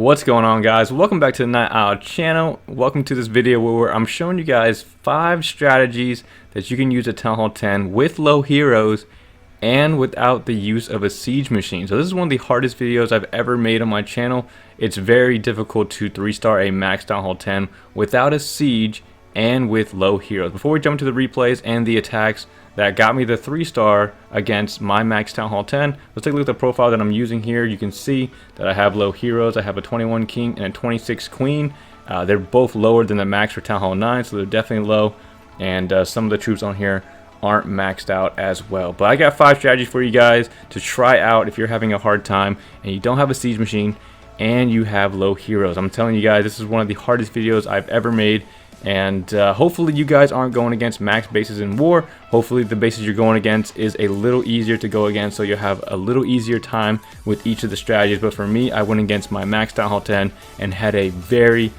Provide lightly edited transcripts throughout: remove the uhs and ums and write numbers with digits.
What's going on, guys? Welcome back to the Night Owl channel. Welcome to this video where I'm showing you guys 5 strategies that you can use at Town Hall 10 with low heroes and without the use of a siege machine. So this is one of the hardest videos I've ever made on my channel. It's very difficult to 3-star a max Town Hall 10 without a siege and with low heroes. Before we jump to the replays and the attacks that got me the 3-star against my max Town Hall 10, let's take a look at the profile that I'm using here. You can see that I have low heroes. I have a 21 king and a 26 queen. They're both lower than the max for Town Hall 9, so they're definitely low. And some of the troops on here aren't maxed out as well. But I got 5 strategies for you guys to try out if you're having a hard time and you don't have a siege machine and you have low heroes. I'm telling you guys, this is one of the hardest videos I've ever made. And hopefully you guys aren't going against max bases in war. Hopefully the bases you're going against is a little easier to go against, so you'll have a little easier time with each of the strategies. But for me, I went against my max Town Hall 10 and had a very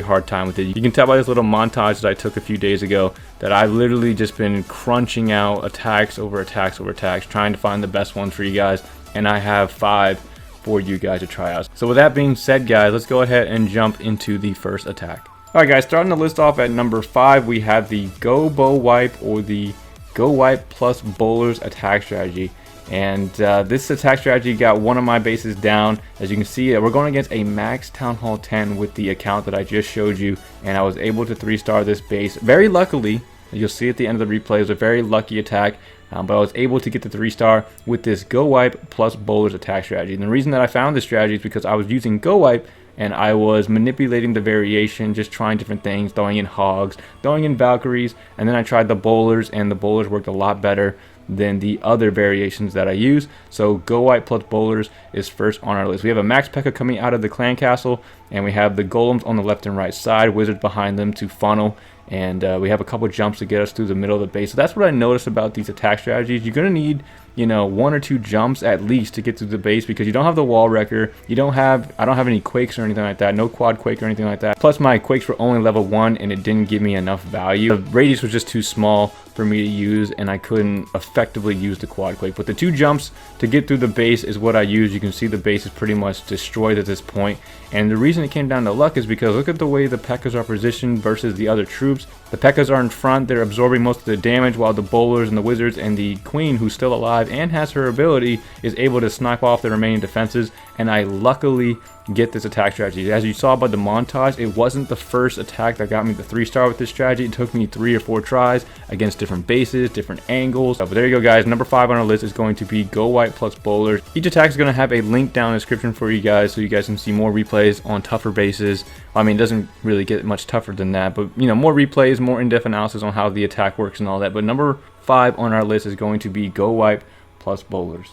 hard time with it. You can tell by this little montage that I took a few days ago that I've literally just been crunching out attacks over attacks over attacks, trying to find the best ones for you guys, and I have 5 for you guys to try out. So with that being said, guys, let's go ahead and jump into the first attack. Alright guys, starting the list off at number 5, we have the GoWiPe or the GoWiPe plus bowlers attack strategy. And this attack strategy got one of my bases down. As you can see, we're going against a max Town Hall 10 with the account that I just showed you, and I was able to 3-star this base. Very luckily, you'll see at the end of the replay, it was a very lucky attack, but I was able to get the 3-star with this GoWiPe plus bowlers attack strategy. And the reason that I found this strategy is because I was using GoWiPe and I was manipulating the variation, just trying different things, throwing in hogs, throwing in Valkyries, and then I tried the bowlers, and the bowlers worked a lot better than the other variations that I use. So GoWiPe plus bowlers is first on our list. We have a max Pekka coming out of the clan castle, and we have the golems on the left and right side, wizards behind them to funnel, and we have a couple jumps to get us through the middle of the base. So that's what I noticed about these attack strategies. You're going to need, you know, 1 or 2 jumps at least to get through the base, because you don't have the wall wrecker, I don't have any quakes or anything like that, no quad quake or anything like that. Plus my quakes were only level 1 and it didn't give me enough value. The radius was just too small for me to use and I couldn't effectively use the quad quake. But the 2 jumps to get through the base is what I use. You can see the base is pretty much destroyed at this point. And the reason it came down to luck is because look at the way the Pekkas are positioned versus the other troops. The Pekkas are in front, they're absorbing most of the damage, while the bowlers and the wizards and the queen, who's still alive and has her ability, is able to snipe off the remaining defenses. And I luckily get this attack strategy. As you saw by the montage, it wasn't the first attack that got me the 3-star with this strategy. It took me 3 or 4 tries against different bases, different angles. But there you go, guys. Number 5 on our list is going to be GoWiPe plus bowlers. Each attack is going to have a link down in the description for you guys, so you guys can see more replays on tougher bases. I mean, it doesn't really get much tougher than that, but you know, more replays, more in-depth analysis on how the attack works and all that. But number 5 on our list is going to be GoWiPe plus bowlers.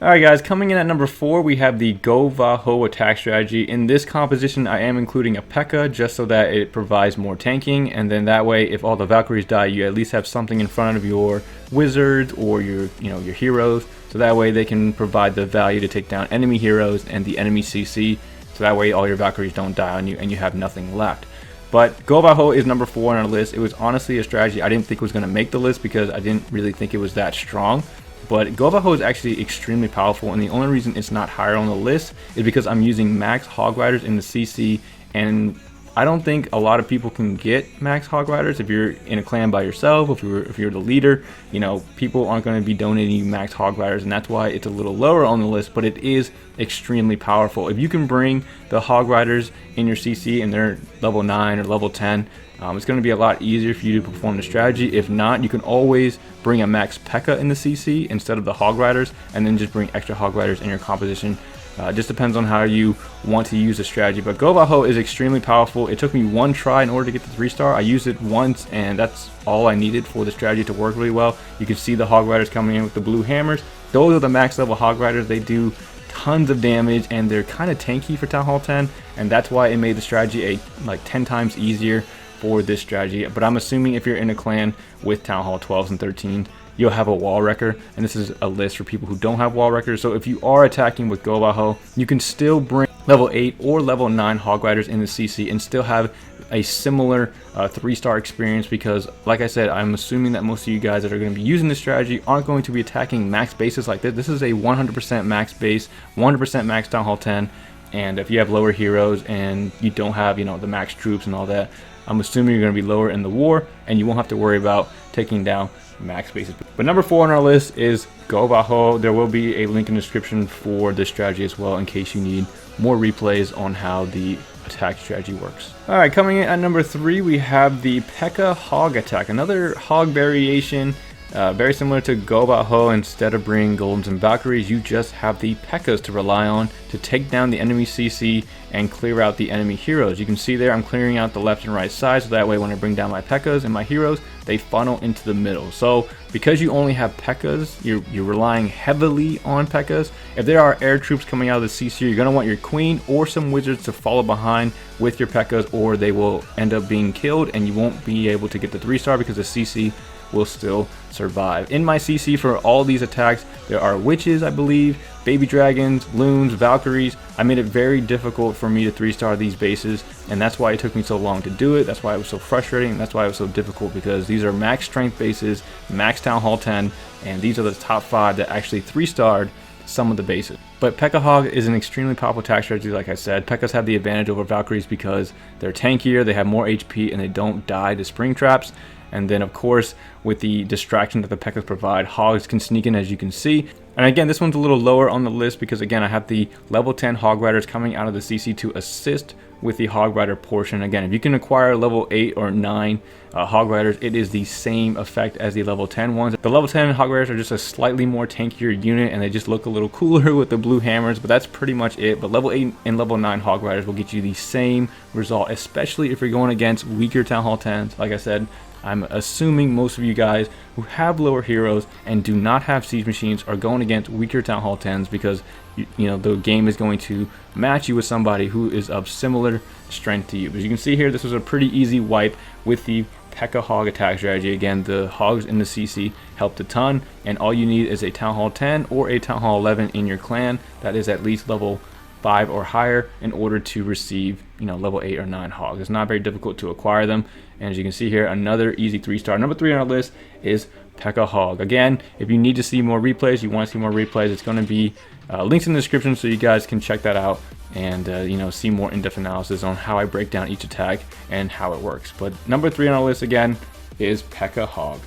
Alright guys, coming in at number 4, we have the GoVaHo attack strategy. In this composition, I am including a Pekka just so that it provides more tanking, and then that way, if all the Valkyries die, you at least have something in front of your wizards or your heroes, so that way they can provide the value to take down enemy heroes and the enemy CC, so that way all your Valkyries don't die on you and you have nothing left. But GoVaHo is number 4 on our list. It was honestly a strategy I didn't think was going to make the list because I didn't really think it was that strong. But GoVaHo is actually extremely powerful, and the only reason it's not higher on the list is because I'm using max Hog Riders in the CC, and I don't think a lot of people can get max Hog Riders. If you're in a clan by yourself, if you're the leader, you know, people aren't going to be donating you max Hog Riders, and that's why it's a little lower on the list, but it is extremely powerful. If you can bring the Hog Riders in your CC and they're level 9 or level 10, it's going to be a lot easier for you to perform the strategy. If not, you can always bring a max Pekka in the CC instead of the Hog Riders, and then just bring extra Hog Riders in your composition. It just depends on how you want to use the strategy. But GoVaHo is extremely powerful. It took me 1 try in order to get the 3-star. I used it once, and that's all I needed for the strategy to work really well. You can see the Hog Riders coming in with the blue hammers. Those are the max level Hog Riders. They do tons of damage, and they're kind of tanky for Town Hall 10, and that's why it made the strategy like 10 times easier for this strategy. But I'm assuming if you're in a clan with Town Hall 12s and 13, you'll have a wall wrecker, and this is a list for people who don't have wall wreckers. So if you are attacking with GoVaHo, you can still bring level 8 or level 9 Hog Riders in the CC and still have a similar 3-star experience, because like I said, I'm assuming that most of you guys that are going to be using this strategy aren't going to be attacking max bases like this. This is a 100% max base, 100% max Town Hall 10, and if you have lower heroes and you don't have, you know, the max troops and all that, I'm assuming you're going to be lower in the war and you won't have to worry about taking down max bases. But number 4 on our list is GoVaHo. There will be a link in the description for this strategy as well in case you need more replays on how the attack strategy works. Alright, coming in at number 3, we have the Pekka Hog attack. Another hog variation, very similar to GoVaHo. Instead of bringing golems and Valkyries, you just have the Pekkas to rely on to take down the enemy CC and clear out the enemy heroes. You can see there I'm clearing out the left and right side, so that way when I bring down my Pekkas and my heroes, they funnel into the middle. So because you only have Pekkas, you're relying heavily on Pekkas. If there are air troops coming out of the CC, you're going to want your queen or some wizards to follow behind with your Pekkas, or they will end up being killed and you won't be able to get the 3-star because the CC will still survive. In my CC for all these attacks, there are witches, I believe, baby dragons, loons, Valkyries. I made it very difficult for me to 3-star these bases, and that's why it took me so long to do it. That's why it was so frustrating, and that's why it was so difficult, because these are max strength bases, max Town Hall 10, and these are the top 5 that actually 3-starred some of the bases. But Pekka Hog is an extremely powerful attack strategy. Like I said, Pekkas have the advantage over Valkyries because they're tankier, they have more HP, and they don't die to spring traps. And then of course, with the distraction that the Pekkas provide, Hogs can sneak in, as you can see. And again, this one's a little lower on the list because again, I have the level 10 Hog Riders coming out of the CC to assist with the Hog Rider portion. Again, if you can acquire level 8 or 9 Hog Riders, it is the same effect as the level 10 ones. The level 10 Hog Riders are just a slightly more tankier unit and they just look a little cooler with the blue hammers, but that's pretty much it. But level 8 and level 9 Hog Riders will get you the same result, especially if you're going against weaker Town Hall 10s. Like I said, I'm assuming most of you guys who have lower heroes and do not have siege machines are going against weaker Town Hall 10s because you know the game is going to match you with somebody who is of similar strength to you. As you can see here, this was a pretty easy wipe with the Pekka Hog attack strategy. Again, the Hogs in the CC helped a ton, and all you need is a Town Hall 10 or a Town Hall 11 in your clan that is at least level 5 or higher in order to receive, you know, level 8 or 9 Hogs. It's not very difficult to acquire them, and as you can see here, another easy 3-star. Number 3 on our list is Pekka Hog. Again, if you need to see more replays, you want to see more replays, it's going to be links in the description so you guys can check that out and you know, see more in-depth analysis on how I break down each attack and how it works. But number 3 on our list again is Pekka Hog.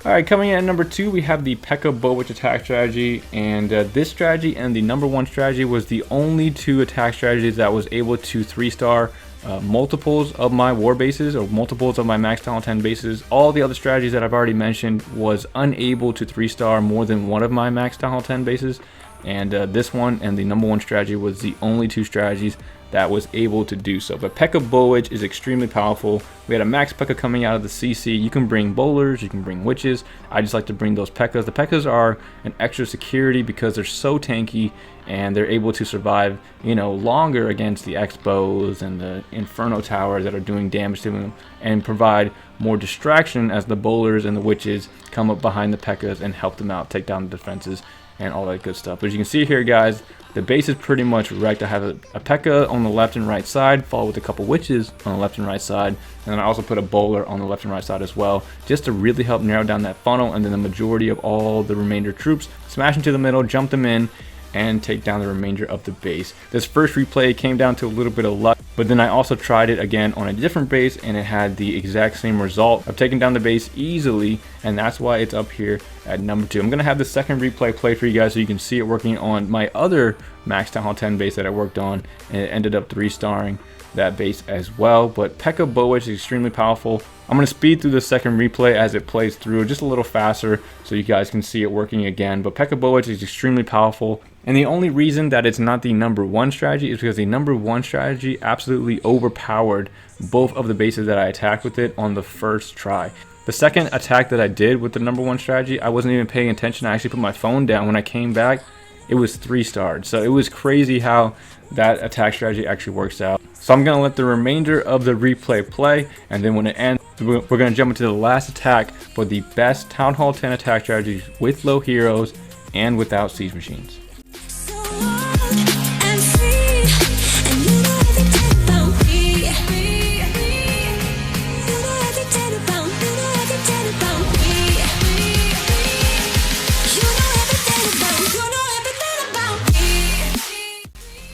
Alright, coming in at number 2, we have the Pekka BoWitch attack strategy, and this strategy and the number 1 strategy was the only 2 attack strategies that was able to 3-star multiples of my war bases or multiples of my max Town Hall 10 bases. All the other strategies that I've already mentioned was unable to 3-star more than one of my max Town Hall 10 bases, and this one and the number 1 strategy was the only 2 strategies that was able to do so. But Pekka BoWitch is extremely powerful. We had a max Pekka coming out of the CC. You can bring bowlers, you can bring witches. I just like to bring those Pekkas. The Pekkas are an extra security because they're so tanky and they're able to survive, you know, longer against the X-bows and the Inferno towers that are doing damage to them, and provide more distraction as the bowlers and the witches come up behind the Pekkas and help them out, take down the defenses and all that good stuff. But as you can see here, guys, the base is pretty much wrecked. I have a Pekka on the left and right side, followed with a couple witches on the left and right side, and then I also put a bowler on the left and right side as well, just to really help narrow down that funnel, and then the majority of all the remainder troops smash into the middle, jump them in, and take down the remainder of the base. This first replay came down to a little bit of luck, but then I also tried it again on a different base and it had the exact same result of taking down the base easily, and that's why it's up here at number 2. I'm going to have the second replay play for you guys so you can see it working on my other max Town Hall 10 base that I worked on, and it ended up 3-starring that base as well. But Pekka BoWitch is extremely powerful. I'm going to speed through the second replay as it plays through just a little faster so you guys can see it working again. But Pekka BoWitch is extremely powerful, and the only reason that it's not the number 1 strategy is because the number 1 strategy absolutely overpowered both of the bases that I attacked with it on the first try. The second attack that I did with the number 1 strategy, I wasn't even paying attention. I actually put my phone down. When I came back, it was 3-starred. So it was crazy how that attack strategy actually works out. So I'm going to let the remainder of the replay play, and then when it ends, we're going to jump into the last attack for the best Town Hall 10 attack strategies with low heroes and without siege machines.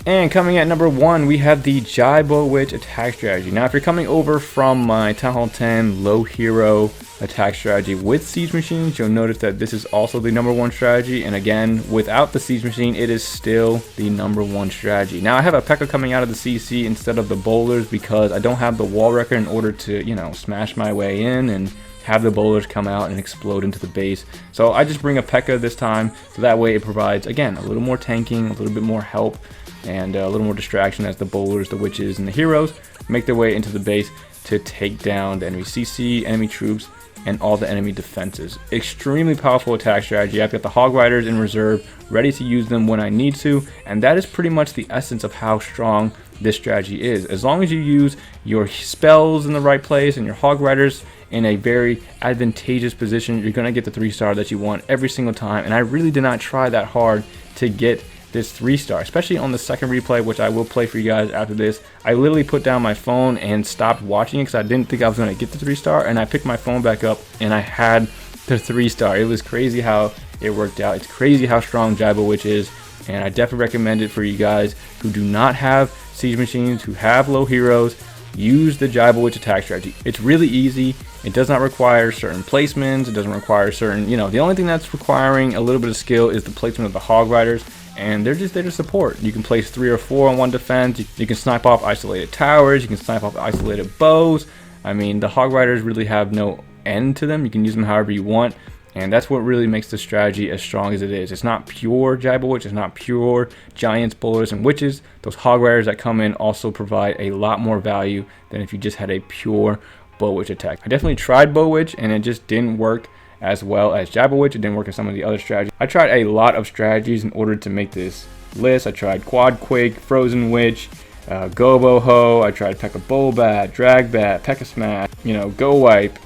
And coming at number 1, we have the BoWitch attack strategy. Now, if you're coming over from my Town Hall 10 low hero attack strategy with siege machines, you'll notice that this is also the number 1 strategy. And again, without the siege machine, it is still the number 1 strategy. Now, I have a Pekka coming out of the CC instead of the bowlers because I don't have the wall wrecker in order to, you know, smash my way in and have the bowlers come out and explode into the base. So I just bring a Pekka this time, so that way it provides, again, a little more tanking, a little bit more help, and a little more distraction as the bowlers, the witches, and the heroes make their way into the base to take down the enemy CC, enemy troops, and all the enemy defenses. Extremely powerful attack strategy. I've got the Hog Riders in reserve, ready to use them when I need to, and that is pretty much the essence of how strong this strategy is. As long as you use your spells in the right place and your Hog Riders in a very advantageous position, you're going to get the 3-star that you want every single time. And I really did not try that hard to get this 3-star, especially on the second replay, which I will play for you guys after this. I literally put down my phone and stopped watching it because I didn't think I was going to get the 3-star, and I picked my phone back up and I had the 3-star. It was crazy how it worked out. It's crazy how strong BoWitch is, and I definitely recommend it for you guys who do not have siege machines, who have low heroes. Use the BoWitch attack strategy. It's really easy. It does not require certain placements. It doesn't require certain, you know, the only thing that's requiring a little bit of skill is the placement of the Hog Riders, and they're just there to support. You can place 3 or 4 on one defense. You can snipe off isolated towers. You can snipe off isolated bows. I mean, the Hog Riders really have no end to them. You can use them however you want, and that's what really makes the strategy as strong as it is. It's not pure BoWitch. It's not pure giants, bowlers, and witches. Those Hog Riders that come in also provide a lot more value than if you just had a pure BoWitch attack. I definitely tried BoWitch, and it just didn't work as well as BoWitch. It didn't work in some of the other strategies. I tried a lot of strategies in order to make this list. I tried Quad Quake, Frozen Witch, GoVaHo. I tried Pekka Bull Bat, Drag Bat, Pekka Smash, you know, GoWiPe,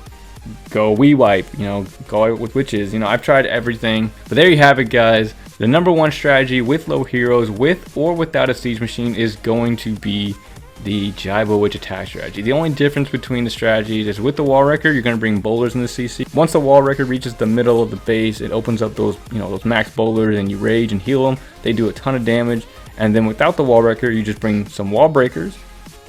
GoWiPe, you know, go with witches. You know, I've tried everything. But there you have it, guys. The number 1 strategy with low heroes, with or without a siege machine, is going to be the BoWitch attack strategy. The only difference between the strategies is with the wall wrecker, you're going to bring bowlers in the CC. Once the wall wrecker reaches the middle of the base, it opens up those, you know, those max bowlers, and you rage and heal them. They do a ton of damage. And then without the wall wrecker, you just bring some wall breakers,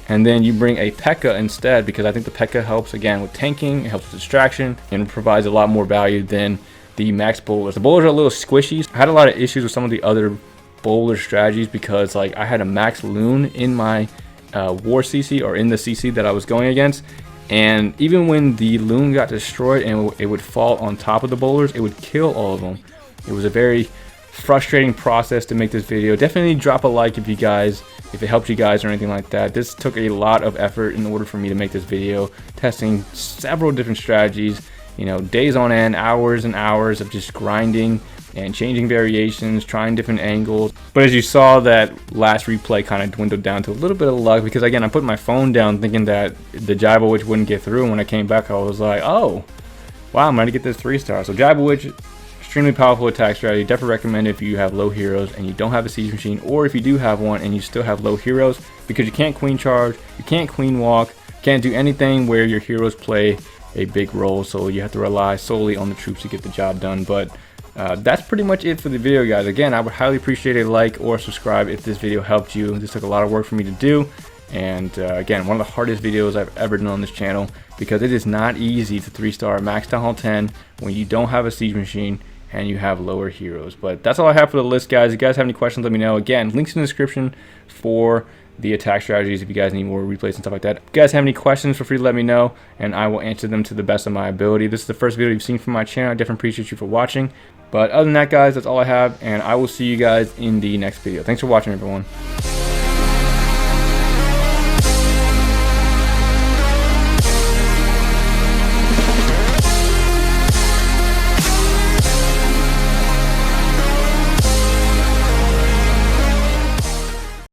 and then you bring a Pekka instead, because I think the Pekka helps again with tanking, it helps with distraction, and provides a lot more value than the max bowlers. The bowlers are a little squishy. I had a lot of issues with some of the other bowler strategies because, like, I had a max loon in my war CC, or in the CC that I was going against, and even when the loon got destroyed and it would fall on top of the bowlers, it would kill all of them. It was a very frustrating process to make this video. Definitely drop a like if it helped you guys or anything like that. This took a lot of effort in order for me to make this video, testing several different strategies, you know, days on end, hours and hours of just grinding and changing variations, trying different angles. But as you saw, that last replay kind of dwindled down to a little bit of luck, because again, I put my phone down thinking that the BoWitch wouldn't get through, and when I came back, I was like, oh, wow, I'm going to get this 3-star. So BoWitch, extremely powerful attack strategy. Definitely recommend it if you have low heroes and you don't have a siege machine, or if you do have one and you still have low heroes, because you can't queen charge, you can't queen walk, can't do anything where your heroes play a big role, so you have to rely solely on the troops to get the job done. But that's pretty much it for the video, guys. Again, I would highly appreciate a like or subscribe if this video helped you. This took a lot of work for me to do, and again, one of the hardest videos I've ever done on this channel, because it is not easy to 3-star max Town Hall 10 when you don't have a siege machine and you have lower heroes. But that's all I have for the list, guys. If you guys have any questions, let me know. Again, links in the description for the attack strategies if you guys need more replays and stuff like that. If you guys have any questions, feel free to let me know, and I will answer them to the best of my ability. This is the first video you've seen from my channel. I definitely appreciate you for watching. But other than that, guys, that's all I have, and I will see you guys in the next video. Thanks for watching, everyone.